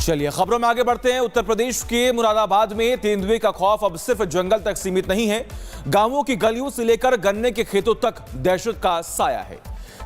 चलिए खबरों में आगे बढ़ते हैं। उत्तर प्रदेश के मुरादाबाद में तेंदुए का खौफ अब सिर्फ जंगल तक सीमित नहीं है, गांवों की गलियों से लेकर गन्ने के खेतों तक दहशत का साया है।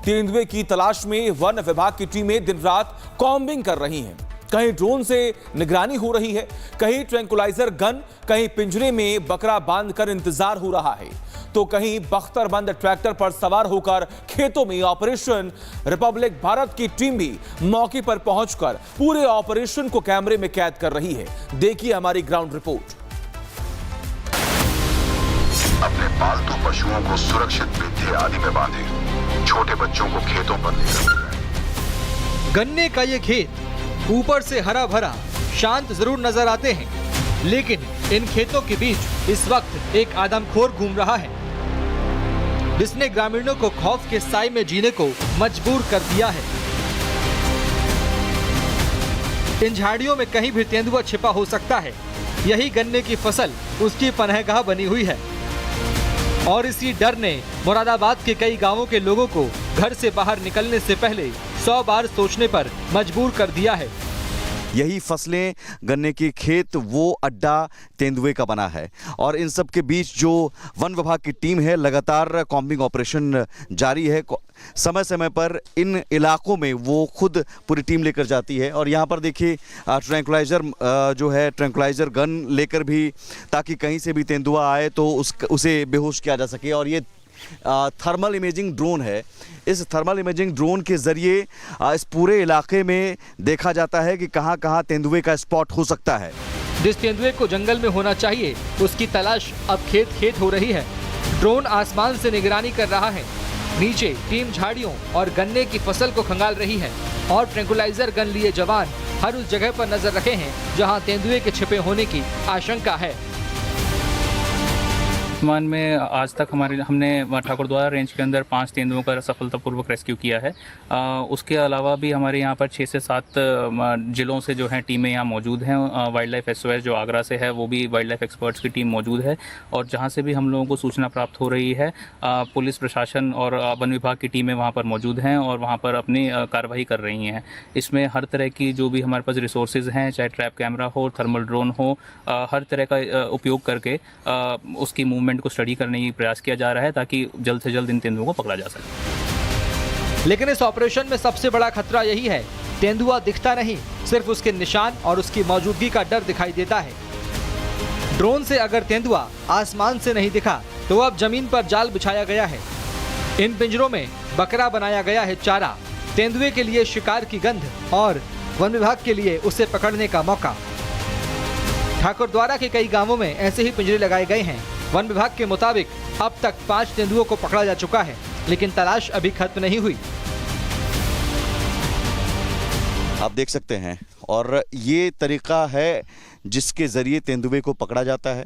तेंदुए की तलाश में वन विभाग की टीमें दिन रात कॉम्बिंग कर रही हैं। कहीं ड्रोन से निगरानी हो रही है, कहीं ट्रैंकुलाइजर गन, कहीं पिंजरे में बकरा बांधकर इंतजार हो रहा है, तो कहीं बख्तरबंद ट्रैक्टर पर सवार होकर खेतों में ऑपरेशन। रिपब्लिक भारत की टीम भी मौके पर पहुंचकर पूरे ऑपरेशन को कैमरे में कैद कर रही है। देखिए हमारी ग्राउंड रिपोर्ट। अपने पालतू पशुओं को सुरक्षित पेटे आदि में बांधे छोटे बच्चों को खेतों पर लेकर। गन्ने का ये खेत ऊपर से हरा भरा शांत जरूर नजर आते हैं, लेकिन इन खेतों के बीच इस वक्त एक आदमखोर घूम रहा है, जिसने ग्रामीणों को खौफ के साए में जीने को मजबूर कर दिया है। इन झाड़ियों में कहीं भी तेंदुआ छिपा हो सकता है। यही गन्ने की फसल उसकी पनाहगाह बनी हुई है और इसी डर ने मुरादाबाद के कई गांवों के लोगों को घर से बाहर निकलने से पहले 100 बार सोचने पर मजबूर कर दिया है। यही फसलें, गन्ने के खेत, वो अड्डा तेंदुए का बना है और इन सब के बीच जो वन विभाग की टीम है लगातार कॉम्बिंग ऑपरेशन जारी है। समय समय पर इन इलाकों में वो खुद पूरी टीम लेकर जाती है और यहाँ पर देखिए ट्रैंकुलाइजर जो है, ट्रैंकुलाइजर गन लेकर भी, ताकि कहीं से भी तेंदुआ आए तो उसे बेहोश किया जा सके। और ये थर्मल इमेजिंग ड्रोन है। इस थर्मल इमेजिंग ड्रोन के जरिए इस पूरे इलाके में देखा जाता है कि कहां कहां तेंदुए का स्पॉट हो सकता है। जिस तेंदुए को जंगल में होना चाहिए उसकी तलाश अब खेत खेत हो रही है। ड्रोन आसमान से निगरानी कर रहा है, नीचे टीम झाड़ियों और गन्ने की फसल को खंगाल रही है और ट्रैंकुलाइजर गन लिए जवान हर उस जगह पर नजर रखे हैं जहां तेंदुए के छिपे होने की आशंका है। वर्तमान में आज तक हमने ठाकुरद्वारा रेंज के अंदर 5 तेंदुओं का सफलतापूर्वक रेस्क्यू किया है। उसके अलावा भी हमारे यहाँ पर 6 से 7 जिलों से जो हैं टीमें यहाँ मौजूद हैं। वाइल्ड लाइफ SOS जो आगरा से है, वो भी वाइल्ड लाइफ एक्सपर्ट्स की टीम मौजूद है और जहाँ से भी हम लोगों को सूचना प्राप्त हो रही है, पुलिस प्रशासन और वन विभाग की टीमें वहाँ पर मौजूद हैं और वहाँ पर अपनी कार्रवाई कर रही हैं। इसमें हर तरह की जो भी हमारे पास रिसोर्सेज हैं, चाहे ट्रैप कैमरा हो, थर्मल ड्रोन हो, हर तरह का उपयोग करके उसकी मूवमेंट को स्टडी करने की प्रयास किया जा रहा है ताकि जल्द से जल्द इन तेंदुओं को पकड़ा जा सके। लेकिन इस ऑपरेशन में सबसे बड़ा खतरा यही है, तेंदुआ दिखता नहीं, सिर्फ उसके निशान और उसकी मौजूदगी का डर दिखाई देता है। ड्रोन से अगर तेंदुआ आसमान से नहीं दिखा तो अब जमीन पर जाल बिछाया गया है। इन पिंजरों में बकरा बनाया गया है चारा, तेंदुए के लिए शिकार की गंध और वन विभाग के लिए उसे पकड़ने का मौका। ठाकुरद्वारा के कई गांवों में ऐसे ही पिंजरे लगाए गए हैं। वन विभाग के मुताबिक अब तक 5 तेंदुओं को पकड़ा जा चुका है, लेकिन तलाश अभी खत्म नहीं हुई। आप देख सकते हैं और ये तरीका है जिसके जरिए तेंदुए को पकड़ा जाता है।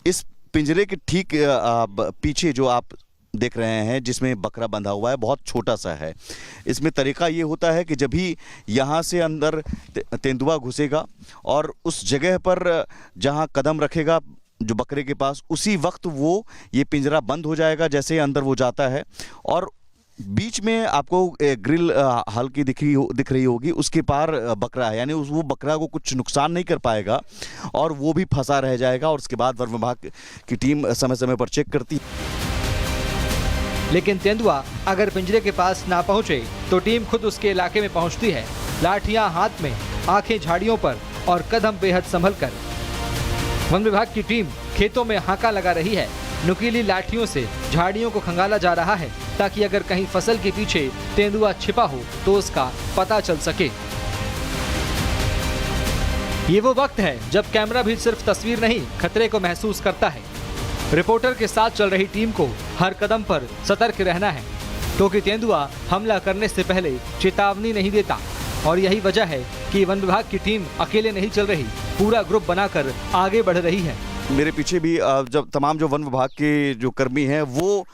इस पिंजरे के ठीक पीछे जो आप देख रहे हैं जिसमें बकरा बंधा हुआ है, बहुत छोटा सा है। इसमें तरीका ये होता है कि जब भी यहाँ से अंदर तेंदुआ घुसेगा और उस जगह पर जहाँ कदम रखेगा जो बकरे के पास, उसी वक्त वो ये पिंजरा बंद हो जाएगा जैसे अंदर वो जाता है। और बीच में आपको ग्रिल हल्की दिख रही होगी, उसके पार बकरा है, यानी वो बकरा को कुछ नुकसान नहीं कर पाएगा और वो भी फंसा रह जाएगा। और उसके बाद वन विभाग की टीम समय समय पर चेक करती है। लेकिन तेंदुआ अगर पिंजरे के पास ना पहुंचे तो टीम खुद उसके इलाके में पहुंचती है, लाठियां हाथ में, आंखें झाड़ियों पर और कदम बेहद संभल कर। वन विभाग की टीम खेतों में हाका लगा रही है, नुकीली लाठियों से झाड़ियों को खंगाला जा रहा है ताकि अगर कहीं फसल के पीछे तेंदुआ छिपा हो तो उसका पता चल सके। ये वो वक्त है जब कैमरा भी सिर्फ तस्वीर नहीं, खतरे को महसूस करता है। रिपोर्टर के साथ चल रही टीम को हर कदम पर सतर्क रहना है, क्योंकि तेंदुआ हमला करने से पहले चेतावनी नहीं देता। और यही वजह है कि वन विभाग की टीम अकेले नहीं चल रही, पूरा ग्रुप बनाकर आगे बढ़ रही है। मेरे पीछे भी जब तमाम जो वन विभाग के जो कर्मी हैं वो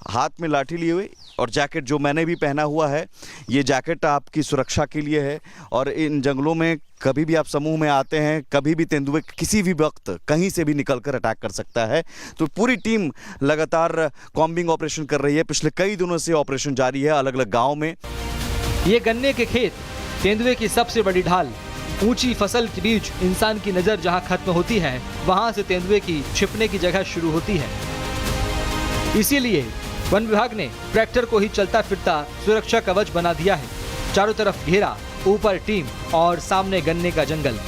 हाथ में लाठी लिए हुए और जैकेट जो मैंने भी पहना हुआ है, ये जैकेट आपकी सुरक्षा के लिए है। और इन जंगलों में कभी भी आप समूह में आते हैं, कभी भी तेंदुए किसी भी वक्त कहीं से भी निकलकर अटैक कर सकता है। तो पूरी टीम लगातार कॉम्बिंग ऑपरेशन कर रही है। पिछले कई दिनों से ऑपरेशन जारी है अलग अलग गाँव में। ये गन्ने के खेत तेंदुए की सबसे बड़ी ढाल। ऊंची फसल के बीच इंसान की नजर जहां खत्म होती है, वहां से तेंदुए की छिपने की जगह शुरू होती है। इसीलिए वन विभाग ने ट्रैक्टर को ही चलता फिरता सुरक्षा कवच बना दिया है। चारों तरफ घेरा, ऊपर टीम और सामने गन्ने का जंगल।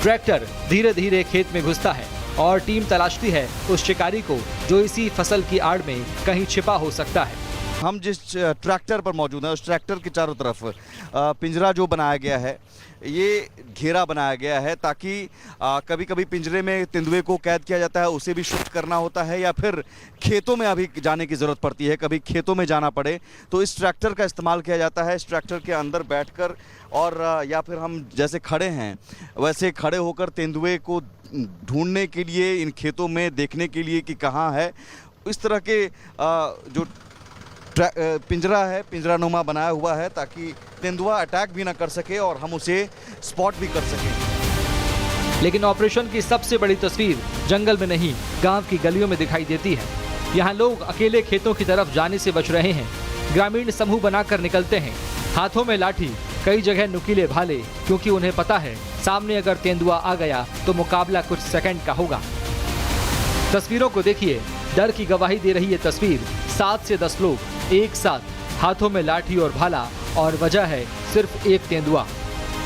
ट्रैक्टर धीरे धीरे खेत में घुसता है और टीम तलाशती है उस शिकारी को जो इसी फसल की आड़ में कहीं छिपा हो सकता है। हम जिस ट्रैक्टर पर मौजूद हैं उस ट्रैक्टर के चारों तरफ पिंजरा जो बनाया गया है, ये घेरा बनाया गया है ताकि कभी कभी पिंजरे में तेंदुए को कैद किया जाता है, उसे भी शिफ्ट करना होता है, या फिर खेतों में अभी जाने की ज़रूरत पड़ती है, कभी खेतों में जाना पड़े तो इस ट्रैक्टर का इस्तेमाल किया जाता है। इस ट्रैक्टर के अंदर बैठकर और या फिर हम जैसे खड़े हैं वैसे खड़े होकर तेंदुए को ढूंढने के लिए, इन खेतों में देखने के लिए कि कहाँ है, इस तरह के जो पिंजरा है, पिंजरानुमा बनाया हुआ है ताकि तेंदुआ अटैक भी ना कर सके और हम उसे स्पॉट भी कर सकें। लेकिन ऑपरेशन की सबसे बड़ी तस्वीर जंगल में नहीं, गांव की गलियों में दिखाई देती है। यहाँ लोग अकेले खेतों की तरफ जाने से बच रहे हैं। ग्रामीण समूह बनाकर निकलते हैं, हाथों में लाठी, कई जगह नुकीले भाले, क्योंकि उन्हें पता है सामने अगर तेंदुआ आ गया तो मुकाबला कुछ सेकंड का होगा। तस्वीरों को देखिए, डर की गवाही दे रही ये तस्वीर। 7 से 10 लोग एक साथ, हाथों में लाठी और भाला, और वजह है सिर्फ एक तेंदुआ।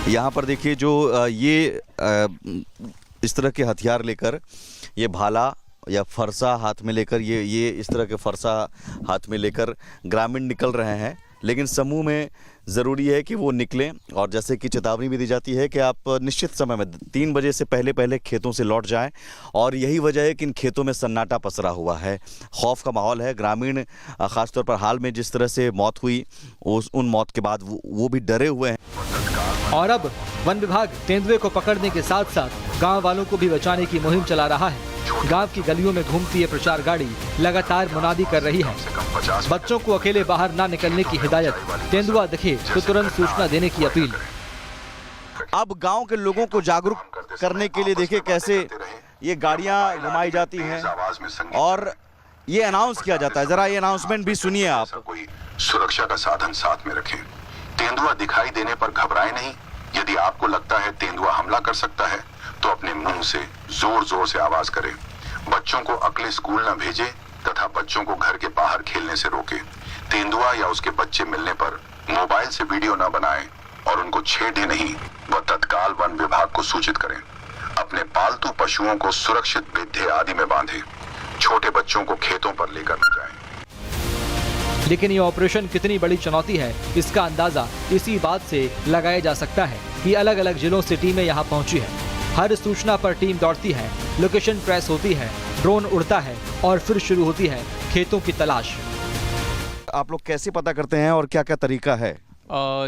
यहाँ पर देखिए जो ये इस तरह के हथियार लेकर, ये भाला या फरसा हाथ में लेकर, ये इस तरह के फरसा हाथ में लेकर ग्रामीण निकल रहे हैं। लेकिन समूह में ज़रूरी है कि वो निकलें और जैसे कि चेतावनी भी दी जाती है कि आप निश्चित समय में 3 बजे से पहले खेतों से लौट जाएं। और यही वजह है कि इन खेतों में सन्नाटा पसरा हुआ है, खौफ का माहौल है। ग्रामीण ख़ासतौर पर हाल में जिस तरह से मौत हुई, उन मौत के बाद वो भी डरे हुए हैं। और अब वन विभाग तेंदुए को पकड़ने के साथ साथ गांव वालों को भी बचाने की मुहिम चला रहा है। गांव की गलियों में घूमती ये प्रचार गाड़ी लगातार मुनादी कर रही है, बच्चों को अकेले बाहर ना निकलने की हिदायत, तेंदुआ दिखे तो तुरंत सूचना देने की अपील। अब गांव के लोगों को जागरूक करने के लिए देखिए कैसे ये गाड़ियां घुमाई जाती हैं और ये अनाउंस किया जाता है। जरा ये अनाउंसमेंट भी सुनिए आप। कोई सुरक्षा का साधन साथ में रखें। तेंदुआ दिखाई देने पर घबराएं नहीं। यदि आपको लगता है तेंदुआ हमला कर सकता है तो अपने मुंह से जोर जोर से आवाज करें। बच्चों को अकेले स्कूल न भेजें तथा बच्चों को घर के बाहर खेलने से रोकें। तेंदुआ या उसके बच्चे मिलने पर मोबाइल से वीडियो न बनाएं और उनको छेड़े नहीं व तत्काल वन विभाग को सूचित करें। अपने पालतू पशुओं को सुरक्षित बेड्ढे आदि में बांधें। छोटे बच्चों को खेतों पर लेकर न जाएं। लेकिन ये ऑपरेशन कितनी बड़ी चुनौती है, इसका अंदाजा इसी बात से लगाया जा सकता है कि अलग अलग जिलों से टीमें यहाँ पहुंची है। हर सूचना पर टीम दौड़ती है, लोकेशन ट्रेस होती है, ड्रोन उड़ता है और फिर शुरू होती है खेतों की तलाश। आप लोग कैसे पता करते हैं और क्या क्या तरीका है?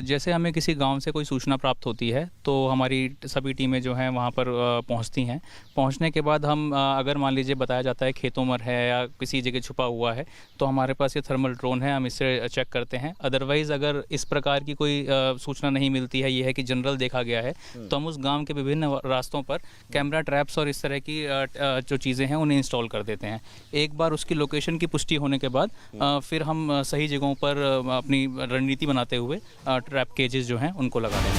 जैसे हमें किसी गांव से कोई सूचना प्राप्त होती है तो हमारी सभी टीमें जो हैं वहां पर पहुंचती हैं। पहुंचने के बाद हम अगर मान लीजिए बताया जाता है खेतों में है या किसी जगह छुपा हुआ है तो हमारे पास ये थर्मल ड्रोन है, हम इससे चेक करते हैं। अदरवाइज़ अगर इस प्रकार की कोई सूचना नहीं मिलती है, ये है कि जनरल देखा गया है, तो हम उस गाँव के विभिन्न रास्तों पर कैमरा ट्रैप्स और इस तरह की जो चीज़ें हैं उन्हें इंस्टॉल कर देते हैं। एक बार उसकी लोकेशन की पुष्टि होने के बाद फिर हम सही जगहों पर अपनी रणनीति बनाते हुए ट्रैप केजेस जो हैं उनको लगा दें।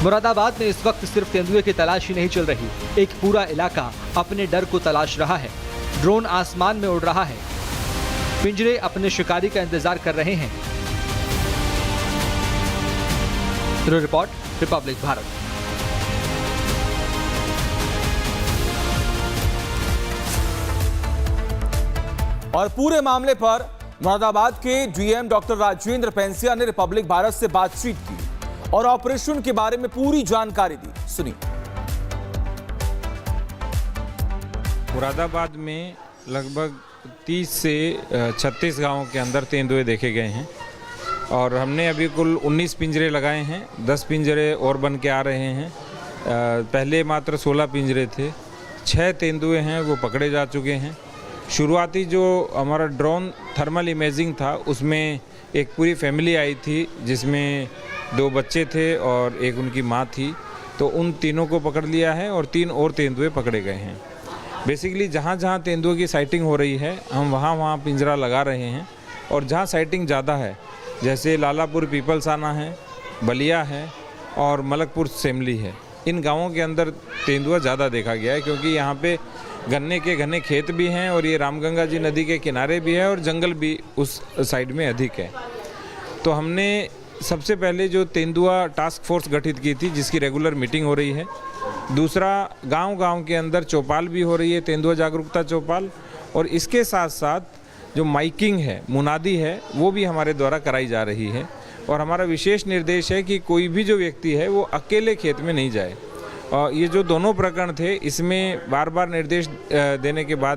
मुरादाबाद में इस वक्त सिर्फ तेंदुए की तलाश ही नहीं चल रही, एक पूरा इलाका अपने डर को तलाश रहा है। ड्रोन आसमान में उड़ रहा है, पिंजरे अपने शिकारी का इंतजार कर रहे हैं। Bureau report, Republic Bharat. और पूरे मामले पर मुरादाबाद के डीएम डॉक्टर राजेंद्र पेंसिया ने रिपब्लिक भारत से बातचीत की और ऑपरेशन के बारे में पूरी जानकारी दी। सुनिए। मुरादाबाद में लगभग 30 से 36 गांवों के अंदर तेंदुए देखे गए हैं और हमने अभी कुल 19 पिंजरे लगाए हैं। 10 पिंजरे और बन के आ रहे हैं। पहले मात्र 16 पिंजरे थे। 6 तेंदुए हैं वो पकड़े जा चुके हैं। शुरुआती जो हमारा ड्रोन थर्मल इमेजिंग था उसमें एक पूरी फैमिली आई थी जिसमें 2 बच्चे थे और एक उनकी माँ थी, तो उन तीनों को पकड़ लिया है और 3 और तेंदुए पकड़े गए हैं। बेसिकली जहाँ जहाँ तेंदुए की साइटिंग हो रही है हम वहाँ पिंजरा लगा रहे हैं और जहाँ साइटिंग ज़्यादा है जैसे लालापुर पीपलसाना है, बलिया है, और मलकपुर सेमली है। इन गांवों के अंदर तेंदुआ ज़्यादा देखा गया है क्योंकि यहाँ पे गन्ने के घने खेत भी हैं और ये रामगंगा जी नदी के किनारे भी है और जंगल भी उस साइड में अधिक है। तो हमने सबसे पहले जो तेंदुआ टास्क फोर्स गठित की थी जिसकी रेगुलर मीटिंग हो रही है। दूसरा, गांव-गांव के अंदर चौपाल भी हो रही है, तेंदुआ जागरूकता चौपाल, और इसके साथ साथ जो माइकिंग है, मुनादी है, वो भी हमारे द्वारा कराई जा रही है। और हमारा विशेष निर्देश है कि कोई भी जो व्यक्ति है वो अकेले खेत में नहीं जाए। और ये जो दोनों प्रकरण थे इसमें बार बार निर्देश देने के बाद